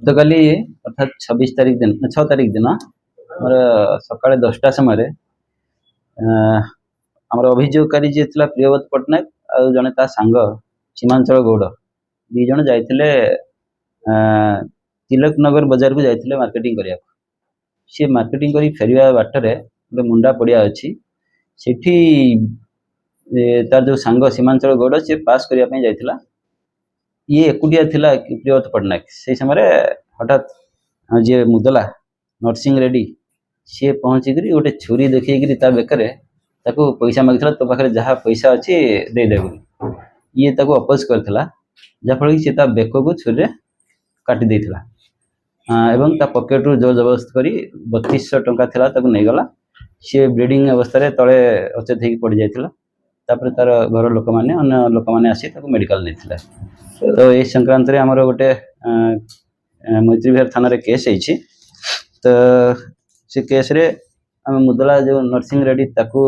गतकाली अर्थात 26 तारीख दिन 6 तारीख दिन मोर सकाଳେ 10टा समय आमर अभियोगकारी जी था प्रियव्रत पट्टनायक आ जड़े ता सांग सीमांचल गौड़ दी जन जाते तिलक नगर बजार को जाते मार्केटिंग करने सी मार्केटिंग कर फेरवा बाटर गोटे मुंडा पड़िया अच्छी सेठी तार जो सांग सीमांचल गौड़ सी पास करने जाइला ये एकुटिया थिला प्रियव्रत पट्टनायक से समय हठात जी मुदला नरसिंह रेड्डी सी पहुँचिक गोटे छुरी देखी बेकर ताको पैसा मागिला तो पाखे जहाँ पैसा अच्छी देदे ये ताको अपोज करथिला जहाँफल कि सी बेक को छुरी काटी देथिला एवं ता पॉकेट रू जोर जबरदस्त करी 3200 टंका थिला ताको नहीं गला सी ब्लीडिंग अवस्था तले अचेत होगी पड़ जाइथिला तापर तार घर लोक मैंने अन्य लोक मैंने आसी ताको मेडिकल नहीं तो ये संक्रांत रे हमर गोटे मैत्री विहार थाना रे केस है तो से केस रे आम मुदला जो नरसिंह रेड्डी ताको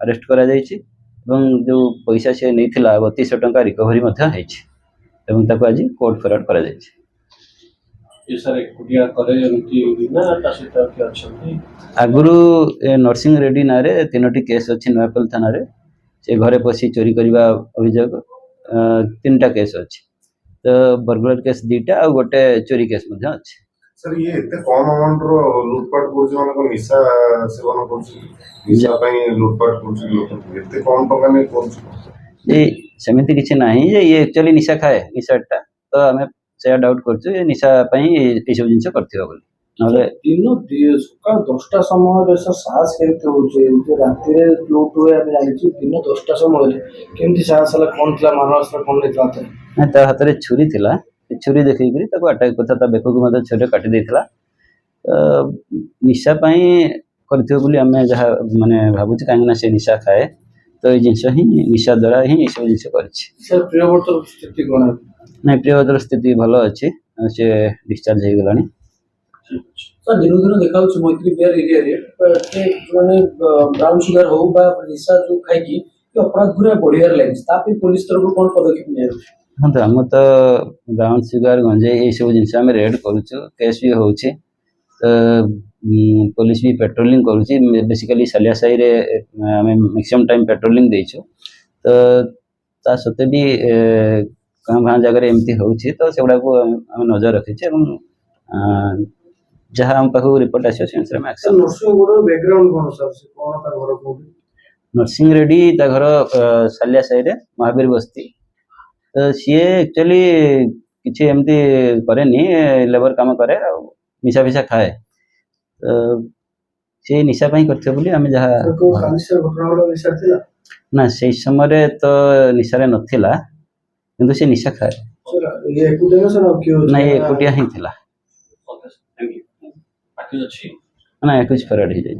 अरेस्ट करा जायछि एवं जो पैसा से नहीं थिला 3200 टंका रिकवरी मध्य हैछि एवं ताको आज कोर्ट फरवर्ड करा जायछि ये सर एकुटिया करे एमती ना तासिता के अछंती आगुरु नरसिंह रेड्डी ना रे तीनोटी केस अछि नयापल थाना रे से घरे पसी चोरी करबा अभियोग 3टा केस अछि तो बर्गुलर केस 2टा आ गोटे चोरी केस मध्य अछि सर ये एते कम अमाउंट रो लूटपाट करछ माने को निशा सेवन करछ निशा पई लूटपाट करछ लोक एते कम टका में करछ ये सेमिति किछि नाही जे ये एक्चुअली निशा खाए निशाटा तो हमें से डाउट करछ ये निशा पई ए सब जिंस करथियो बोली नले दिन सकाळ 10टा समय रे साहस केते होचे जे राति रे लूट होय हम जानि छी दिन 10टा समय रे केमति साहस हला कोन थिला मानवस्त्र कोन लेतला ना ता हाथ रे छुरी थिला छुरी देखी ताको अटैक करता ता बेक को मते छुरी काटी देथिला निशा पई करथियो बोली हमें जहा माने भाबु छी कांगना से निशा खाए तो ये जिंस ही निशा द्वारा ही ये सब जिंस करछि सर प्रियव्रत स्थिति कोन नहीं प्रियव्रत स्थिति भलो अछि से डिस्चार्ज हे गलानी सर दिन दिन देखा मैत्री विहार एरिया रे माने ब्राउन शुगर हो बा निशा जो खाई की अपराध गुरा बढ़ियार लागि तापि पुलिस तरफ कोन पदक्षेप नै हाँ तो आम तो ब्राउन सुगर गंजे ये सब जिनस आम रेड करुचु केस भी होची तो पुलिस भी पेट्रोलिंग करुची बेसिकली सालिया साई रे आम मैक्सिमम टाइम पेट्रोलिंग देइछु तो ता सते भी कहाँ कहाँ जगह एमती होची तो सेगुड़ा को आम नजर रखी जहाँ आम पाखु रिपोर्ट आसो से अनुसार एक्शन नरसिंह गोड़ बैकग्राउंड कोन सर से कोन ता घर को नरसिंह रेड्डी ता घर सालिया साई रे महावीर बस्ती तो सी एक्चुअली किसी एमती करे लेबर काम करे निशा फिशा खाए तो सी निशा करते बोली आम जहाँ ना से समय तो निशा नथिला किंतु से निशा खाए ना ये एकुटिया ही थिला ना एक फरवर्ड हो जाए।